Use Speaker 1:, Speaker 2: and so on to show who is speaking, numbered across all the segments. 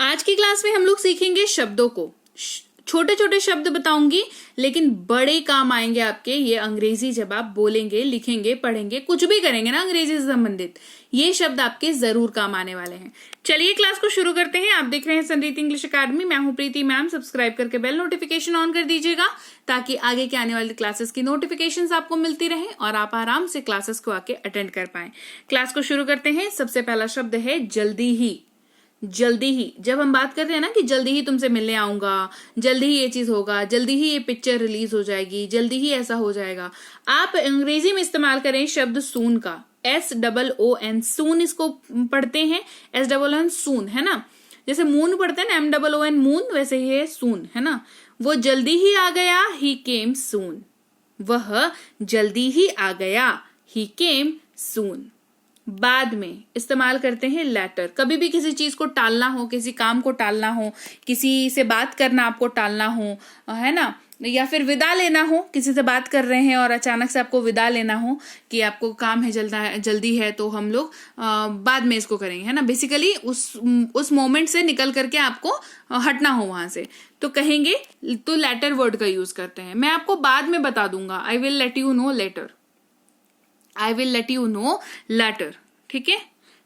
Speaker 1: आज की क्लास में हम लोग सीखेंगे शब्दों को। छोटे छोटे शब्द बताऊंगी लेकिन बड़े काम आएंगे आपके ये अंग्रेजी जब आप बोलेंगे, लिखेंगे, पढ़ेंगे, कुछ भी करेंगे ना अंग्रेजी से संबंधित, ये शब्द आपके जरूर काम आने वाले हैं। चलिए क्लास को शुरू करते हैं। आप देख रहे हैं संरीत इंग्लिश अकेडमी, मैं हूं प्रीति मैम। सब्सक्राइब करके बेल नोटिफिकेशन ऑन कर दीजिएगा ताकि आगे के आने वाली क्लासेस की नोटिफिकेशंस आपको मिलती रहे और आप आराम से क्लासेस को आके अटेंड कर पाए। क्लास को शुरू करते हैं। सबसे पहला शब्द है जल्दी ही। जल्दी ही, जब हम बात करते हैं ना कि जल्दी ही तुमसे मिलने आऊंगा, जल्दी ही ये चीज होगा, जल्दी ही ये पिक्चर रिलीज हो जाएगी, जल्दी ही ऐसा हो जाएगा, आप अंग्रेजी में इस्तेमाल करें शब्द सून का। SOON, सून इसको पढ़ते हैं। SOON सून, है ना। जैसे मून पढ़ते हैं ना MOON मून, वैसे ही है सून, है ना। वो जल्दी ही आ गया, ही केम सून। वह जल्दी ही आ गया, ही केम सून। बाद में इस्तेमाल करते हैं लेटर। कभी भी किसी चीज को टालना हो, किसी काम को टालना हो, किसी से बात करना आपको टालना हो, है ना, या फिर विदा लेना हो, किसी से बात कर रहे हैं और अचानक से आपको विदा लेना हो कि आपको काम है, जल्दी है, तो हम लोग बाद में इसको करेंगे, है ना। बेसिकली उस मोमेंट से निकल करके आपको हटना हो वहां से, तो कहेंगे तो लेटर वर्ड का यूज करते हैं। मैं आपको बाद में बता दूंगा, I will let you know later, I will let you know later, ठीक है।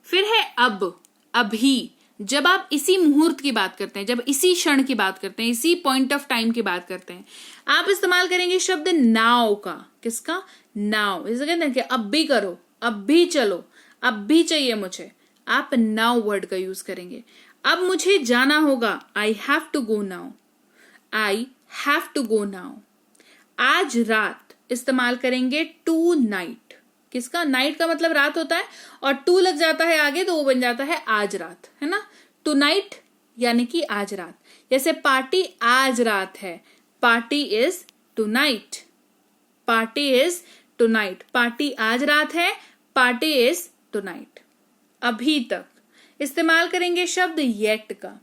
Speaker 1: फिर है अब, अभी। जब आप इसी मुहूर्त की बात करते हैं, जब इसी क्षण की बात करते हैं, इसी पॉइंट ऑफ टाइम की बात करते हैं, आप इस्तेमाल करेंगे शब्द नाउ का। किसका? नाउ। जैसे कहते हैं कि अब भी करो, अब भी चलो, अब भी चाहिए मुझे, आप नाउ वर्ड का यूज करेंगे। अब मुझे जाना होगा, I have to go now, I have to go now. आज रात इस्तेमाल करेंगे टू नाइट। किसका? नाइट का मतलब रात होता है और टू लग जाता है आगे तो वो बन जाता है आज रात, है ना। टू नाइट यानी कि आज रात। जैसे पार्टी आज रात है, party is tonight, party is tonight. Party आज रात है, पार्टी इज टू नाइट। अभी तक इस्तेमाल करेंगे शब्द येट का।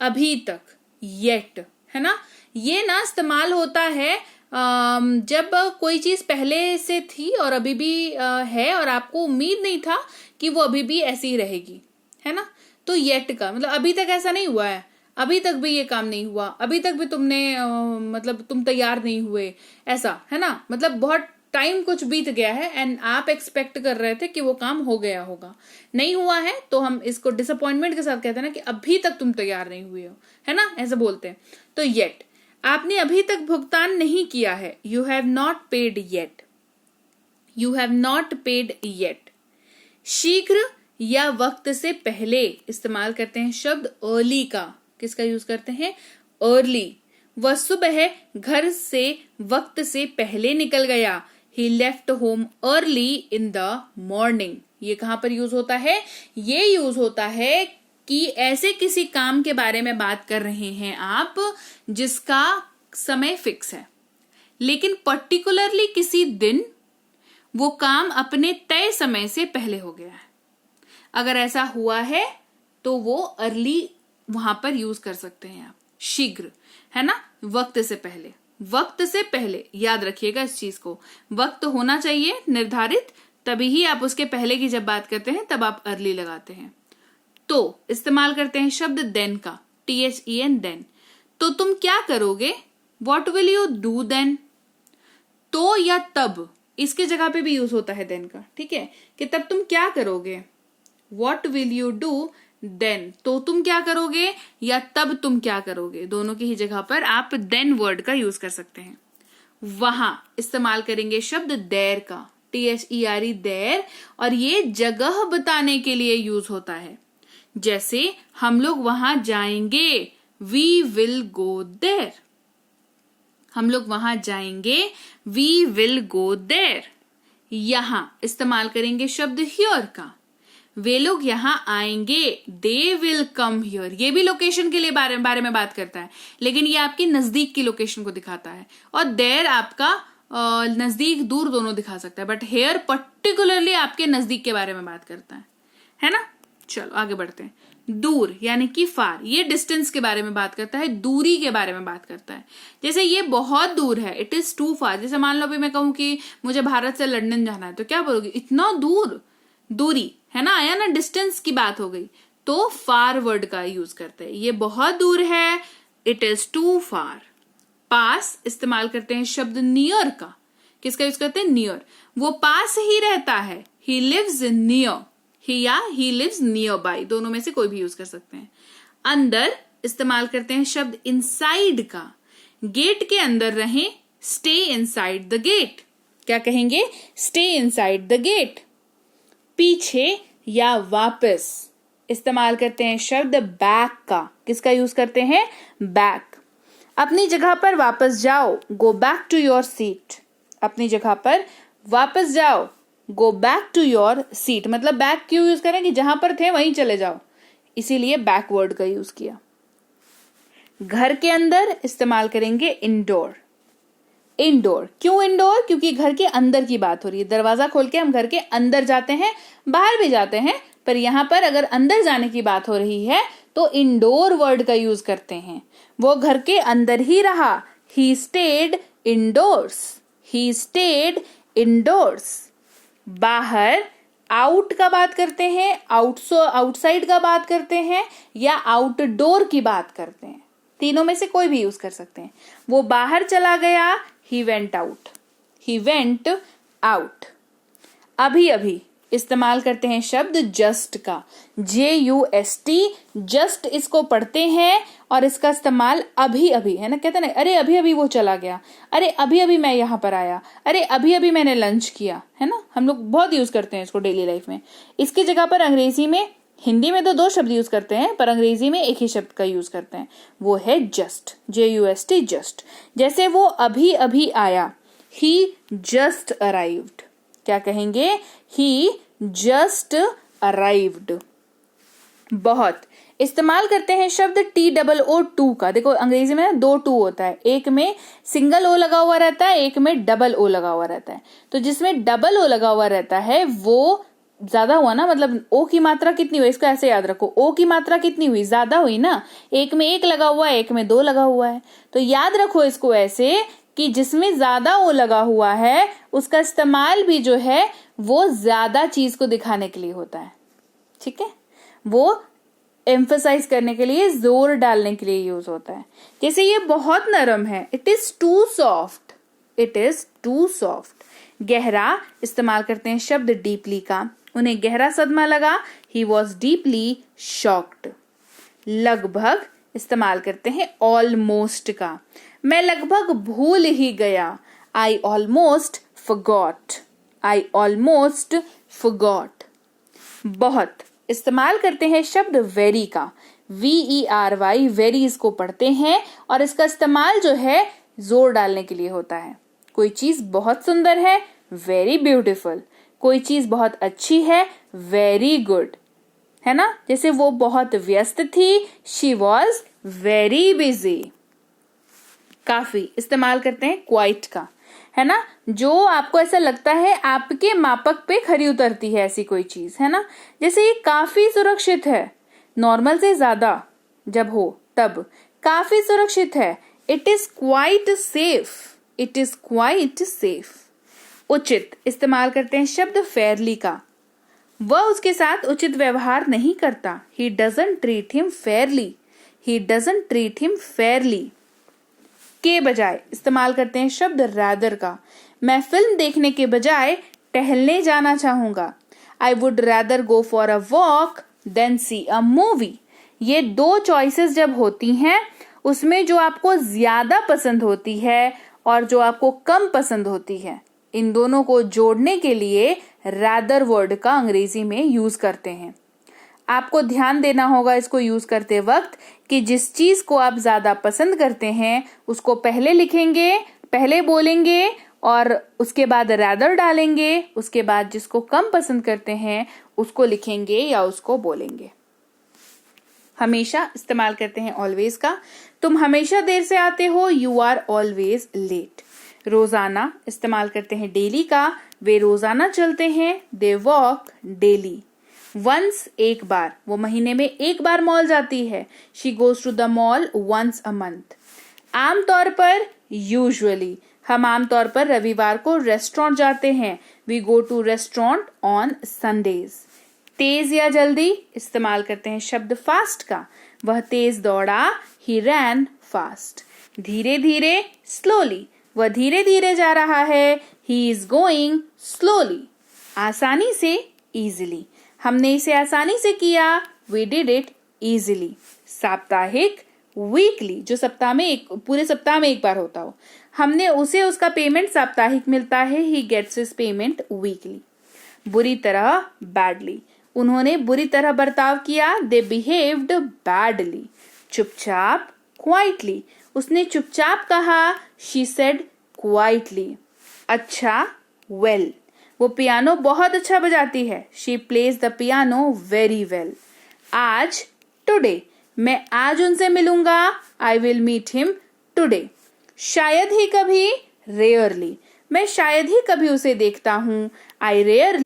Speaker 1: अभी तक, येट, है ना। ये ना इस्तेमाल होता है जब कोई चीज पहले से थी और अभी भी है और आपको उम्मीद नहीं था कि वो अभी भी ऐसी ही रहेगी, है ना। तो येट का मतलब अभी तक ऐसा नहीं हुआ है, अभी तक भी ये काम नहीं हुआ, अभी तक भी तुमने मतलब तुम तैयार नहीं हुए, ऐसा, है ना। मतलब बहुत टाइम कुछ बीत गया है एंड आप एक्सपेक्ट कर रहे थे कि वो काम हो गया होगा, नहीं हुआ है, तो हम इसको डिसअपॉइंटमेंट के साथ कहते हैं ना कि अभी तक तुम तैयार नहीं हुए हो, है ना, ऐसे बोलते हैं। तो येट, आपने अभी तक भुगतान नहीं किया है, you have not paid yet, you have not paid yet. शीघ्र या वक्त से पहले इस्तेमाल करते हैं शब्द अर्ली का। किसका यूज करते हैं? अर्ली। वह सुबह घर से वक्त से पहले निकल गया, he left home early in the morning. ये कहां पर यूज होता है? ये यूज होता है कि ऐसे किसी काम के बारे में बात कर रहे हैं आप जिसका समय फिक्स है, लेकिन पर्टिकुलरली किसी दिन वो काम अपने तय समय से पहले हो गया है। अगर ऐसा हुआ है तो वो अर्ली वहां पर यूज कर सकते हैं आप। शीघ्र, है ना, वक्त से पहले। वक्त से पहले याद रखिएगा इस चीज को, वक्त होना चाहिए निर्धारित, तभी ही आप उसके पहले की जब बात करते हैं तब आप अर्ली लगाते हैं। तो इस्तेमाल करते हैं शब्द देन का, THEN, देन। तो तुम क्या करोगे? What will you do then? तो या तब, इसके जगह पे भी यूज होता है देन का, ठीक है, कि तब तुम क्या करोगे। What will you do then? तो तुम क्या करोगे या तब तुम क्या करोगे, दोनों की ही जगह पर आप देन वर्ड का यूज कर सकते हैं। वहां इस्तेमाल करेंगे शब्द देर का, THERE, देर, और ये जगह बताने के लिए यूज होता है। जैसे हम लोग वहां जाएंगे, वी विल गो देर, हम लोग वहां जाएंगे, वी विल गो देर। यहां इस्तेमाल करेंगे शब्द हियर का। वे लोग यहां आएंगे, दे विल कम हियर। ये भी लोकेशन के लिए बारे में बात करता है, लेकिन ये आपकी नजदीक की लोकेशन को दिखाता है, और देर आपका नजदीक दूर दोनों दिखा सकता है, बट हेयर पर्टिकुलरली आपके नजदीक के बारे में बात करता है ना। चलो आगे बढ़ते हैं। दूर यानी कि फार, ये डिस्टेंस के बारे में बात करता है, दूरी के बारे में बात करता है। जैसे ये बहुत दूर है, इट इज टू फार। जैसे मान लो अभी मैं कहूं कि मुझे भारत से लंदन जाना है, तो क्या बोलोगे? इतना दूर, दूरी, है ना, आया ना, डिस्टेंस की बात हो गई। तो फार वर्ड का यूज करते हैं, ये बहुत दूर है, इट इज टू फार। पास इस्तेमाल करते हैं शब्द नियर का, किसका यूज करते हैं, नियर, वो पास ही रहता है, ही लिव्स नियर, ही या ही लिव्स नियर बाय, दोनों में से कोई भी यूज कर सकते हैं। अंदर इस्तेमाल करते हैं शब्द इनसाइड का, गेट के अंदर रहें, स्टे इनसाइड द गेट, क्या कहेंगे, स्टे इनसाइड द गेट। पीछे या वापस इस्तेमाल करते हैं शब्द बैक का, किसका यूज करते हैं, बैक। अपनी जगह पर वापस जाओ, go back to your seat, अपनी जगह पर वापस जाओ, go back to your seat, मतलब बैक क्यों यूज करें कि जहां पर थे वहीं चले जाओ, इसीलिए बैक वर्ड का यूज किया। घर के अंदर इस्तेमाल करेंगे इंडोर, इंडोर क्यों इंडोर, क्योंकि घर के अंदर की बात हो रही है, दरवाजा खोल के हम घर के अंदर जाते हैं, बाहर भी जाते हैं, पर यहां पर अगर अंदर जाने की बात हो रही है तो इंडोर वर्ड का यूज करते हैं। वो घर के अंदर ही रहा, he stayed indoors, he stayed indoors. बाहर आउट का बात करते हैं, आउटसाइड का बात करते हैं, या आउटडोर की बात करते हैं, तीनों में से कोई भी यूज कर सकते हैं। वो बाहर चला गया, he went out, he went out. अभी अभी इस्तेमाल करते हैं शब्द जस्ट का, JUST, जस्ट इसको पढ़ते हैं और इसका इस्तेमाल अभी अभी, है ना, कहते हैं ना, अरे अभी अभी वो चला गया, अरे अभी अभी मैं यहाँ पर आया, अरे अभी अभी मैंने लंच किया, है ना, हम लोग बहुत यूज करते हैं इसको डेली लाइफ में। इसकी जगह पर अंग्रेजी में, हिंदी में तो 2 शब्द यूज करते हैं, पर अंग्रेजी में एक ही शब्द का यूज करते हैं, वो है जस्ट, JUST, जस्ट। जैसे वो अभी अभी आया, ही जस्ट अराइव्ड, क्या कहेंगे, ही जस्ट अराइव्ड। बहुत इस्तेमाल करते हैं शब्द TOO का, देखो अंग्रेजी में 2 टू होता है, एक में सिंगल ओ लगा हुआ रहता है, एक में डबल ओ लगा हुआ रहता है। तो जिसमें डबल ओ लगा हुआ रहता है वो ज्यादा हुआ ना, मतलब ओ की मात्रा कितनी हुई, इसको ऐसे याद रखो, ओ की मात्रा कितनी हुई, ज्यादा हुई ना, एक में 1 लगा हुआ है, एक में 2 लगा हुआ है, तो याद रखो इसको ऐसे कि जिसमें ज्यादा ओ लगा हुआ है उसका इस्तेमाल भी जो है वो ज्यादा चीज को दिखाने के लिए होता है, ठीक है, वो एम्फसाइज करने के लिए, जोर डालने के लिए यूज होता है। जैसे ये बहुत नरम है, it is too soft, it is too soft. गहरा इस्तेमाल करते हैं शब्द डीपली का, उन्हें गहरा सदमा लगा, ही वॉज डीपली शॉक्ड। लगभग इस्तेमाल करते हैं ऑलमोस्ट का, मैं लगभग भूल ही गया, I almost forgot, I almost forgot. बहुत इस्तेमाल करते हैं शब्द वेरी का, VERY, वेरी इसको पढ़ते हैं और इसका इस्तेमाल जो है जोर डालने के लिए होता है। कोई चीज बहुत सुंदर है, वेरी ब्यूटिफुल, कोई चीज बहुत अच्छी है, वेरी गुड, है ना। जैसे वो बहुत व्यस्त थी, शी वॉज वेरी बिजी। काफी इस्तेमाल करते हैं क्वाइट का, है ना, जो आपको ऐसा लगता है आपके मापक पे खरी उतरती है ऐसी कोई चीज, है ना। जैसे ये काफी सुरक्षित है, नॉर्मल से ज्यादा जब हो तब, काफी सुरक्षित है, it is quite safe, it is quite safe. उचित इस्तेमाल करते हैं शब्द फेयरली का, वह उसके साथ उचित व्यवहार नहीं करता, he doesn't treat him Fairlie, he doesn't treat him Fairlie. के बजाय इस्तेमाल करते हैं शब्द रैदर का, मैं फिल्म देखने के बजाय टहलने जाना चाहूंगा, I would rather go for a walk than see a movie. ये 2 चॉइसेस जब होती हैं उसमें जो आपको ज्यादा पसंद होती है और जो आपको कम पसंद होती है, इन दोनों को जोड़ने के लिए रैदर वर्ड का अंग्रेजी में यूज करते हैं। आपको ध्यान देना होगा इसको यूज करते वक्त कि जिस चीज को आप ज्यादा पसंद करते हैं उसको पहले लिखेंगे, पहले बोलेंगे और उसके बाद रैदर डालेंगे, उसके बाद जिसको कम पसंद करते हैं उसको लिखेंगे या उसको बोलेंगे। हमेशा इस्तेमाल करते हैं ऑलवेज का, तुम हमेशा देर से आते हो, यू आर ऑलवेज लेट। रोजाना इस्तेमाल करते हैं डेली का, वे रोजाना चलते हैं, दे वॉक डेली। वंस एक बार, वो महीने में 1 बार मॉल जाती है, she goes to the mall once a month. आमतौर पर, यूजुअली, हम आमतौर पर रविवार को रेस्टोरेंट जाते हैं, we go to restaurant on Sundays. तेज या जल्दी इस्तेमाल करते हैं शब्द फास्ट का। वह तेज दौड़ा, he ran fast। धीरे धीरे स्लोली, वह धीरे धीरे जा रहा है, he is going slowly। आसानी से easily, हमने इसे आसानी से किया, we did it easily। साप्ताहिक वीकली, जो सप्ताह में पूरे सप्ताह में एक बार होता हो, हमने उसे उसका पेमेंट साप्ताहिक मिलता है, he gets his payment weekly। बुरी तरह बैडली, उन्होंने बुरी तरह बर्ताव किया, they behaved badly। चुपचाप क्वाइटली, उसने चुपचाप कहा, she said quietly। अच्छा well, वो पियानो बहुत अच्छा बजाती है, she plays the piano very well। आज today, मैं आज उनसे मिलूंगा, I will meet him today। शायद ही कभी rarely, मैं शायद ही कभी उसे देखता हूं, I rarely।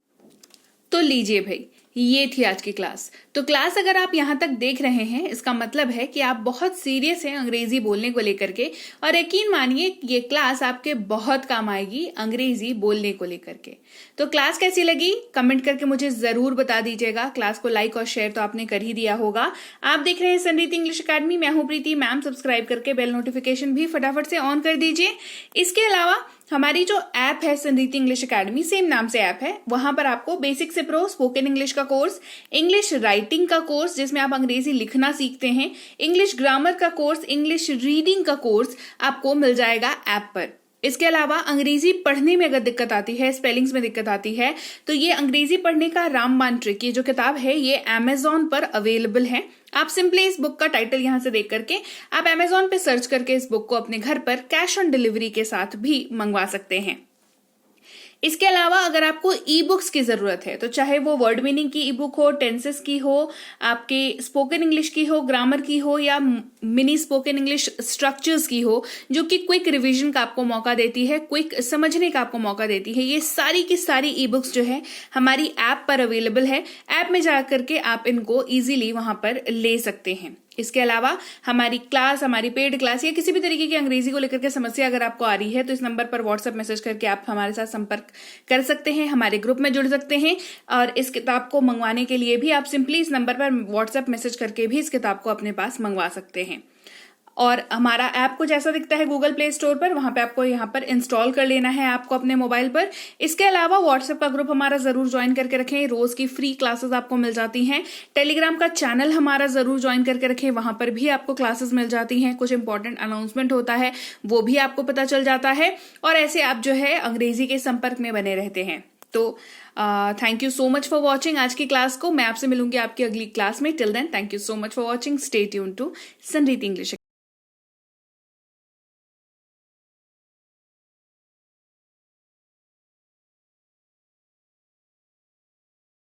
Speaker 1: तो लीजिए भाई, ये थी आज की क्लास। तो क्लास अगर आप यहाँ तक देख रहे हैं, इसका मतलब है कि आप बहुत सीरियस हैं अंग्रेजी बोलने को लेकर के, और यकीन मानिए ये क्लास आपके बहुत काम आएगी अंग्रेजी बोलने को लेकर के। तो क्लास कैसी लगी कमेंट करके मुझे जरूर बता दीजिएगा। क्लास को लाइक और शेयर तो आपने कर ही दिया होगा। आप देख रहे हैं संरीति इंग्लिश अकेडमी, मैं हूं प्रीति मैम। सब्सक्राइब करके बेल नोटिफिकेशन भी फटाफट से ऑन कर दीजिए। इसके अलावा हमारी जो ऐप है संरीति इंग्लिश अकेडमी, सेम नाम से ऐप है, वहां पर आपको बेसिक से प्रो स्पोकन इंग्लिश का कोर्स, इंग्लिश राइटिंग का कोर्स जिसमें आप अंग्रेजी लिखना सीखते हैं, इंग्लिश ग्रामर का कोर्स, इंग्लिश रीडिंग का कोर्स आपको मिल जाएगा ऐप पर। इसके अलावा अंग्रेजी पढ़ने में अगर दिक्कत आती है, स्पेलिंग्स में दिक्कत आती है, तो ये अंग्रेजी पढ़ने का रामबाण ट्रिक, ये जो किताब है ये अमेजॉन पर अवेलेबल है। आप सिंपली इस बुक का टाइटल यहां से देख करके आप अमेजॉन पे सर्च करके इस बुक को अपने घर पर कैश ऑन डिलीवरी के साथ भी मंगवा सकते हैं। इसके अलावा अगर आपको ई बुक्स की जरूरत है, तो चाहे वो वर्ड मीनिंग की ई बुक हो, टेंसेस की हो, आपके स्पोकन इंग्लिश की हो, ग्रामर की हो, या मिनी स्पोकन इंग्लिश स्ट्रक्चर्स की हो, जो कि क्विक रिवीजन का आपको मौका देती है, क्विक समझने का आपको मौका देती है, ये सारी की सारी ई बुक्स जो है हमारी ऐप पर अवेलेबल है। ऐप में जाकर के आप इनको इजीली वहां पर ले सकते हैं। इसके अलावा हमारी क्लास, हमारी पेड क्लास या किसी भी तरीके की अंग्रेजी को लेकर के समस्या अगर आपको आ रही है, तो इस नंबर पर व्हाट्सएप मैसेज करके आप हमारे साथ संपर्क कर सकते हैं, हमारे ग्रुप में जुड़ सकते हैं। और इस किताब को मंगवाने के लिए भी आप सिंपली इस नंबर पर व्हाट्सएप मैसेज करके भी इस किताब को अपने पास मंगवा सकते हैं। और हमारा ऐप कुछ ऐसा दिखता है गूगल प्ले स्टोर पर, वहां पे आपको यहाँ पर इंस्टॉल कर लेना है आपको अपने मोबाइल पर। इसके अलावा व्हाट्सएप का ग्रुप हमारा जरूर ज्वाइन करके रखें, रोज की फ्री क्लासेस आपको मिल जाती हैं। टेलीग्राम का चैनल हमारा जरूर ज्वाइन करके रखें, वहां पर भी आपको क्लासेस मिल जाती हैं, कुछ इंपॉर्टेंट अनाउंसमेंट होता है वो भी आपको पता चल जाता है, और ऐसे आप जो है अंग्रेजी के संपर्क में बने रहते हैं। तो thank you so much for watching आज की क्लास को। मैं आपसे मिलूंगी आपकी अगली क्लास में। Till then thank you so much for watching. Stay tuned to Sanriti English.